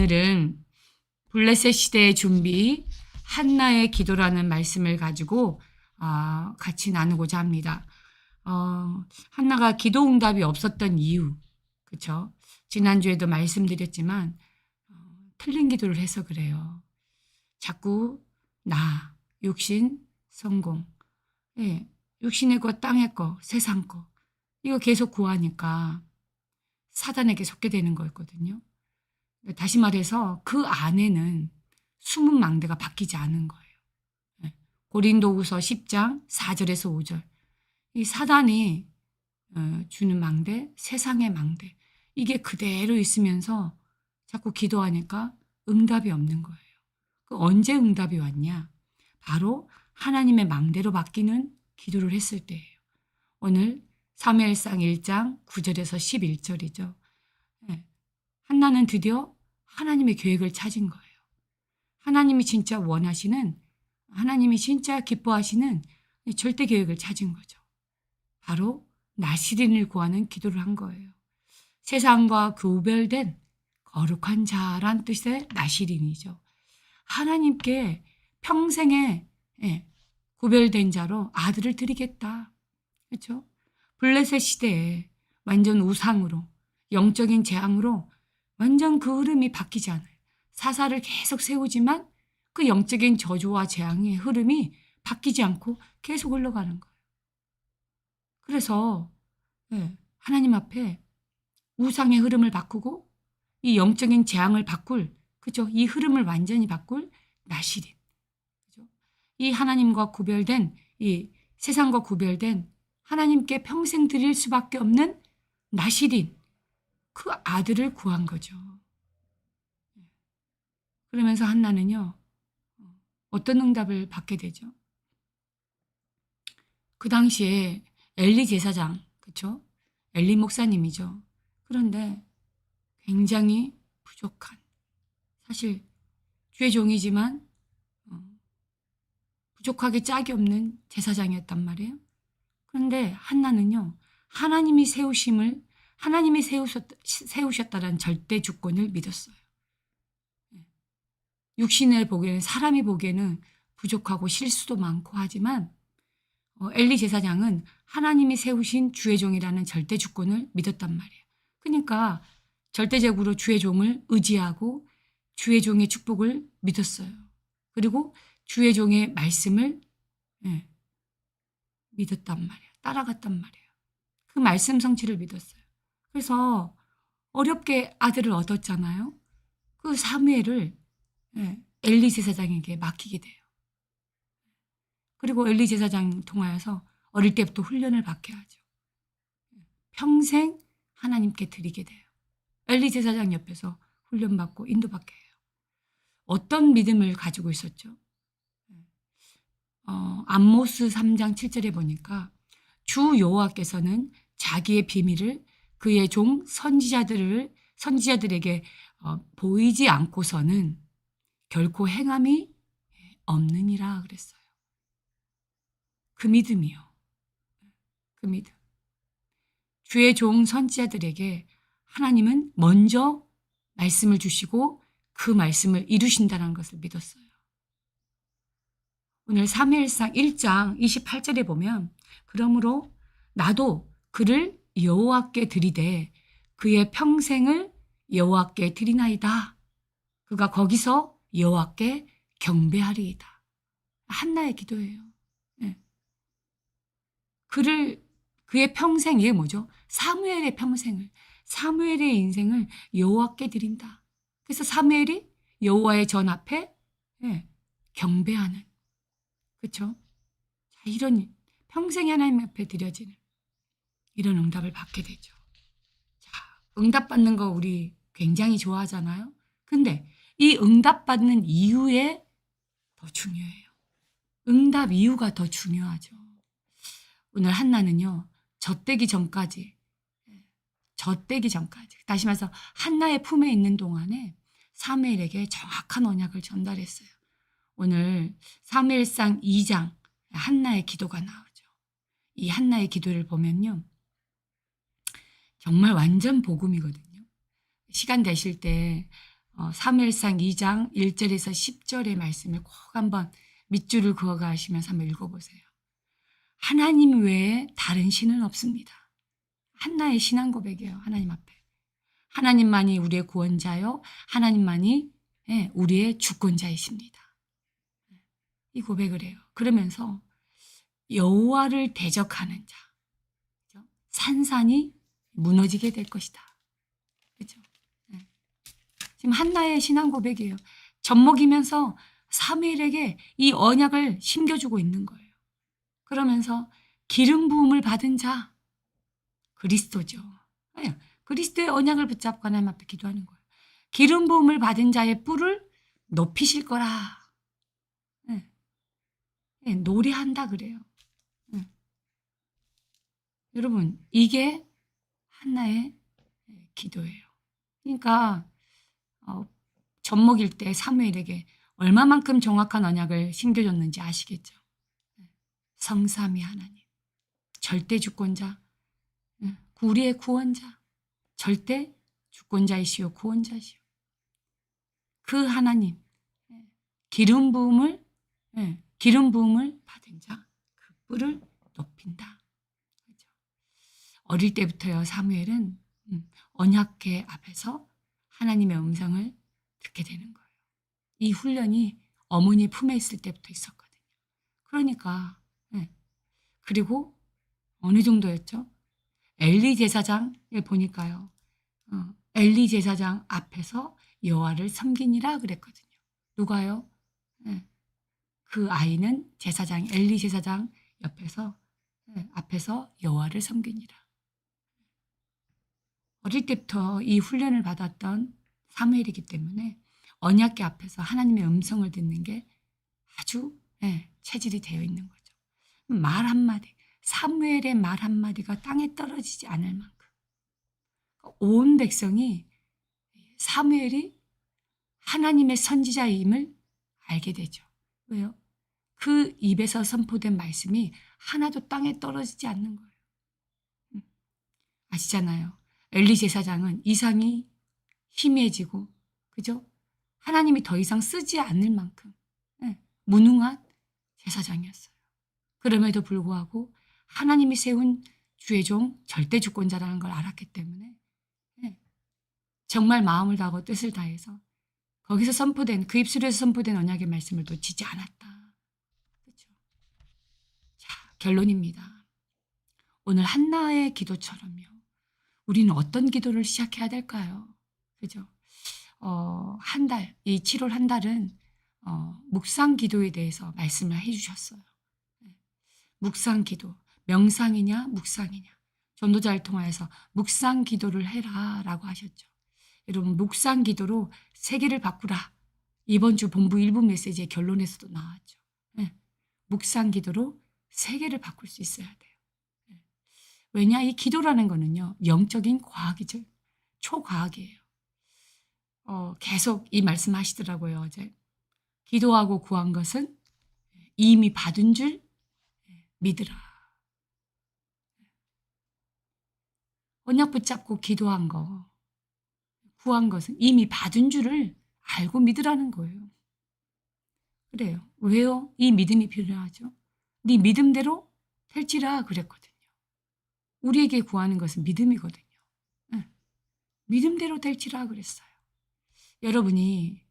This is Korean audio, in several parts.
오늘은 블레셋 시대의 준비, 한나의 기도라는 말씀을 가지고 같이 나누고자 합니다. 한나가 기도 응답이 없었던 이유, 그렇죠? 지난주에도 말씀드렸지만 틀린 기도를 해서 그래요. 자꾸 나, 육신, 성공, 육신의 것, 땅의 것, 세상 것, 이거 계속 구하니까 사단에게 속게 되는 거였거든요. 다시 말해서 그 안에는 숨은 망대가 바뀌지 않은 거예요. 고린도후서 10장 4절에서 5절. 이 사단이 주는 망대, 세상의 망대. 이게 그대로 있으면서 자꾸 기도하니까 응답이 없는 거예요. 언제 응답이 왔냐? 바로 하나님의 망대로 바뀌는 기도를 했을 때예요. 오늘 사무엘상 1장 9절에서 11절이죠. 한나는 드디어 하나님의 계획을 찾은 거예요. 하나님이 진짜 원하시는, 하나님이 진짜 기뻐하시는 절대 계획을 찾은 거죠. 바로 나시린을 구하는 기도를 한 거예요. 세상과 구별된 거룩한 자란 뜻의 나시린이죠. 하나님께 평생에 구별된 자로 아들을 드리겠다. 그렇죠? 블레셋 시대에 완전 우상으로, 영적인 재앙으로 완전 그 흐름이 바뀌지 않아요. 사사를 계속 세우지만 그 영적인 저주와 재앙의 흐름이 바뀌지 않고 계속 흘러가는 거예요. 그래서 하나님 앞에 우상의 흐름을 바꾸고 이 영적인 재앙을 바꿀, 그죠? 이 흐름을 완전히 바꿀 나시린. 그죠? 이 하나님과 구별된, 이 세상과 구별된 하나님께 평생 드릴 수밖에 없는 나시린, 그 아들을 구한 거죠. 그러면서 한나는요, 어떤 응답을 받게 되죠? 그 당시에 엘리 제사장, 그렇죠? 엘리 목사님이죠. 그런데 굉장히 부족한, 사실 주의 종이지만 부족하게 짝이 없는 제사장이었단 말이에요. 그런데 한나는요, 하나님이 세우셨다는 절대 주권을 믿었어요. 육신을 보기에는, 사람이 보기에는 부족하고 실수도 많고 하지만 엘리 제사장은 하나님이 세우신 주의 종이라는 절대 주권을 믿었단 말이에요. 그러니까 절대적으로 주의 종을 의지하고 주의 종의 축복을 믿었어요. 그리고 주의 종의 말씀을 믿었단 말이에요. 따라갔단 말이에요. 그 말씀 성취를 믿었어요. 그래서 어렵게 아들을 얻었잖아요. 그 사무엘을 엘리 제사장에게 맡기게 돼요. 그리고 엘리 제사장 통하여서 어릴 때부터 훈련을 받게 하죠. 평생 하나님께 드리게 돼요. 엘리 제사장 옆에서 훈련받고 인도받게 해요. 어떤 믿음을 가지고 있었죠? 암모스 3장 7절에 보니까 주 여호와께서는 자기의 비밀을 그의 종 선지자들에게 보이지 않고서는 결코 행함이 없느니라 그랬어요. 그 믿음이요. 그 믿음. 주의 종 선지자들에게 하나님은 먼저 말씀을 주시고 그 말씀을 이루신다는 것을 믿었어요. 오늘 사무엘상 1장 28절에 보면 그러므로 나도 그를 여호와께 드리되 그의 평생을 여호와께 드리나이다. 그가 거기서 여호와께 경배하리이다. 한나의 기도예요. 그의 평생, 이게 뭐죠? 사무엘의 평생을, 사무엘의 인생을 여호와께 드린다. 그래서 사무엘이 여호와의 전 앞에 경배하는, 그렇죠? 자, 이런 평생이 하나님 앞에 드려지는 이런 응답을 받게 되죠. 자, 응답받는 거 우리 굉장히 좋아하잖아요. 근데 이 응답받는 이유에 더 중요해요. 응답 이유가 더 중요하죠. 오늘 한나는요, 젖되기 전까지, 다시 말해서 한나의 품에 있는 동안에 사무엘에게 정확한 언약을 전달했어요. 오늘 사무엘상 2장 한나의 기도가 나오죠. 이 한나의 기도를 보면요, 정말 완전 복음이거든요. 시간 되실 때 사무엘상 2장 1절에서 10절의 말씀을 꼭 한번 밑줄을 그어가 하시면서 한번 읽어보세요. 하나님 외에 다른 신은 없습니다. 한나의 신앙 고백이에요. 하나님 앞에. 하나님만이 우리의 구원자요. 하나님만이 우리의 주권자이십니다. 이 고백을 해요. 그러면서 여호와를 대적하는 자, 그죠? 산산이 무너지게 될 것이다. 그렇죠? 지금 한나의 신앙 고백이에요. 젖먹이면서 사무엘에게 이 언약을 심겨주고 있는 거예요. 그러면서 기름 부음을 받은 자, 그리스도죠. 그리스도의 언약을 붙잡고 하나님 앞에 기도하는 거예요. 기름 부음을 받은 자의 뿔을 높이실 거라. 노래한다 그래요. 여러분, 이게 한나의 기도예요. 그러니까 젖먹일 때 사무엘에게 얼마만큼 정확한 언약을 심겨줬는지 아시겠죠? 성삼위 하나님, 절대 주권자, 우리의 구원자, 절대 주권자이시오 구원자시오. 그 하나님, 기름 부음을 받은 자, 그 뿔을 높인다. 그렇죠? 어릴 때부터요, 사무엘은 언약궤 앞에서 하나님의 음성을 듣게 되는 거예요. 이 훈련이 어머니 품에 있을 때부터 있었거든요. 그러니까 그리고 어느 정도였죠? 엘리 제사장을 보니까요. 엘리 제사장 앞에서 여호와를 섬기니라 그랬거든요. 누가요? 그 아이는 제사장 엘리 제사장 앞에서 여호와를 섬기니라. 어릴 때부터 이 훈련을 받았던 사무엘이기 때문에 언약궤 앞에서 하나님의 음성을 듣는 게 아주 체질이 되어 있는 거죠. 말 한마디, 사무엘의 말 한마디가 땅에 떨어지지 않을 만큼 온 백성이 사무엘이 하나님의 선지자임을 알게 되죠. 왜요? 그 입에서 선포된 말씀이 하나도 땅에 떨어지지 않는 거예요. 아시잖아요. 엘리 제사장은 이상이 희미해지고, 그죠? 하나님이 더 이상 쓰지 않을 만큼 무능한 제사장이었어요. 그럼에도 불구하고 하나님이 세운 주의 종 절대 주권자라는 걸 알았기 때문에 정말 마음을 다하고 뜻을 다해서 거기서 선포된 그 입술에서 선포된 언약의 말씀을 놓치지 않았다. 그렇죠? 자, 결론입니다. 오늘 한나의 기도처럼요. 우리는 어떤 기도를 시작해야 될까요? 그죠? 한 달, 이 7월 한 달은 묵상 기도에 대해서 말씀을 해주셨어요. 묵상 기도, 명상이냐 묵상이냐. 전도자를 통하여서 묵상 기도를 해라라고 하셨죠. 여러분, 묵상 기도로 세계를 바꾸라. 이번 주 본부 1부 메시지의 결론에서도 나왔죠. 묵상 기도로 세계를 바꿀 수 있어야 돼요. 왜냐, 이 기도라는 거는요, 영적인 과학이죠. 초과학이에요. 계속 이 말씀 하시더라고요, 어제. 기도하고 구한 것은 이미 받은 줄 믿으라. 언약 붙잡고 기도한 거, 구한 것은 이미 받은 줄을 알고 믿으라는 거예요. 그래요. 왜요? 이 믿음이 필요하죠. 네 믿음대로 될지라 그랬거든요. 우리에게 구하는 것은 믿음이거든요. 믿음대로 될지라 그랬어요. 여러분이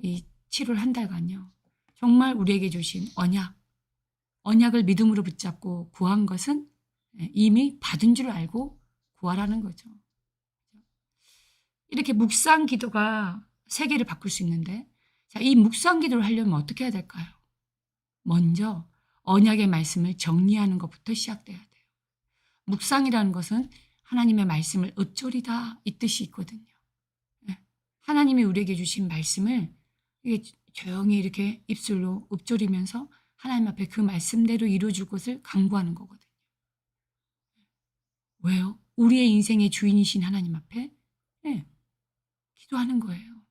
이 7월 한 달간요. 정말 우리에게 주신 언약을 믿음으로 붙잡고 구한 것은 이미 받은 줄 알고 구하라는 거죠. 이렇게 묵상 기도가 세계를 바꿀 수 있는데, 자, 이 묵상 기도를 하려면 어떻게 해야 될까요? 먼저 언약의 말씀을 정리하는 것부터 시작돼야 돼요. 묵상이라는 것은 하나님의 말씀을 읊조리다 이 뜻이 있거든요. 하나님이 우리에게 주신 말씀을 조용히 이렇게 입술로 읊조리면서 하나님 앞에 그 말씀대로 이루어줄 것을 간구하는 거거든요. 왜요? 우리의 인생의 주인이신 하나님 앞에 기도하는 거예요.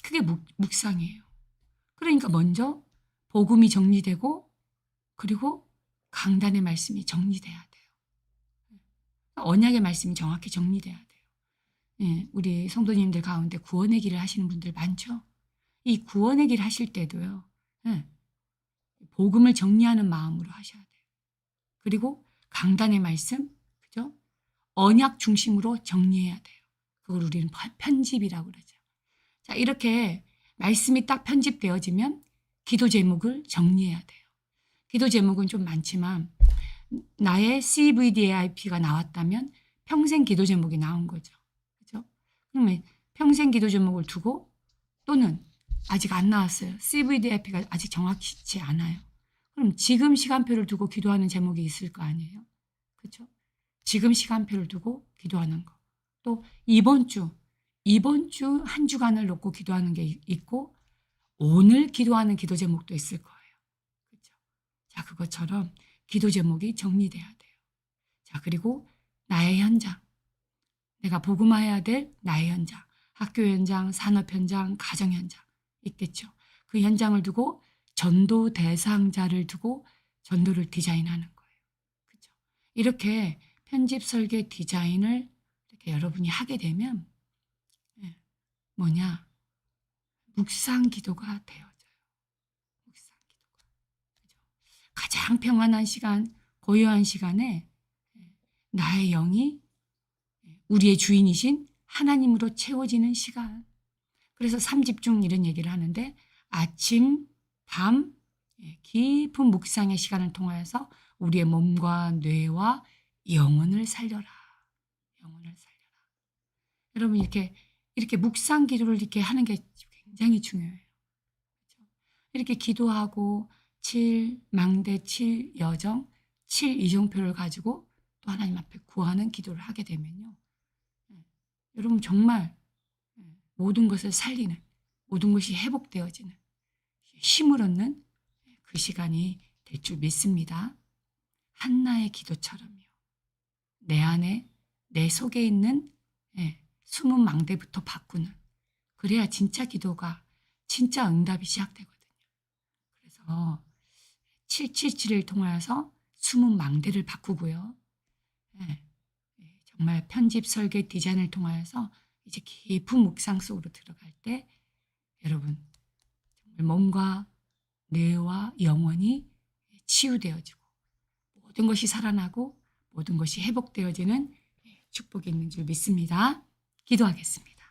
그게 묵상이에요. 그러니까 먼저 복음이 정리되고 그리고 강단의 말씀이 정리돼야 돼요. 언약의 말씀이 정확히 정리돼야 돼요. 예, 우리 성도님들 가운데 구원의 길을 하시는 분들 많죠. 이 구원의 길 하실 때도요. 예, 복음을 정리하는 마음으로 하셔야 돼요. 그리고 강단의 말씀, 그죠? 언약 중심으로 정리해야 돼요. 그걸 우리는 편집이라고 그러죠. 자, 이렇게 말씀이 딱 편집되어지면 기도 제목을 정리해야 돼요. 기도 제목은 좀 많지만 나의 CVDIP가 나왔다면 평생 기도 제목이 나온 거죠. 그죠? 그러면 평생 기도 제목을 두고 또는 아직 안 나왔어요. CVDIP가 아직 정확치 않아요. 그럼 지금 시간표를 두고 기도하는 제목이 있을 거 아니에요. 그렇죠? 지금 시간표를 두고 기도하는 거. 또 이번 주 한 주간을 놓고 기도하는 게 있고 오늘 기도하는 기도 제목도 있을 거예요. 그렇죠? 자, 그것처럼 기도 제목이 정리돼야 돼요. 자, 그리고 나의 현장. 내가 복음화해야 될 나의 현장. 학교 현장, 산업 현장, 가정 현장 있겠죠. 그 현장을 두고 전도 대상자를 두고 전도를 디자인하는 거예요. 그렇죠? 이렇게 편집 설계 디자인을 이렇게 여러분이 하게 되면 뭐냐? 묵상 기도가 되어져요. 묵상 기도가. 그죠? 가장 평안한 시간, 고요한 시간에 나의 영이 우리의 주인이신 하나님으로 채워지는 시간. 그래서 삼집중 이런 얘기를 하는데 아침, 밤, 깊은 묵상의 시간을 통하여서 우리의 몸과 뇌와 영혼을 살려라. 영혼을 살려라. 여러분 이렇게 묵상 기도를 이렇게 하는 게 굉장히 중요해요. 그렇죠? 이렇게 기도하고 7 망대 7 여정 7 이정표를 가지고 또 하나님 앞에 구하는 기도를 하게 되면요. 여러분 정말 모든 것을 살리는 모든 것이 회복되어지는 힘을 얻는 그 시간이 될 줄 믿습니다. 한나의 기도처럼요. 내 안에 내 속에 있는 숨은 망대부터 바꾸는 그래야 진짜 기도가 진짜 응답이 시작되거든요. 그래서 777을 통하여서 숨은 망대를 바꾸고요. 정말 편집 설계 디자인을 통하여서 이제 깊은 묵상 속으로 들어갈 때 여러분 정말 몸과 뇌와 영혼이 치유되어지고 모든 것이 살아나고 모든 것이 회복되어지는 축복이 있는 줄 믿습니다. 기도하겠습니다.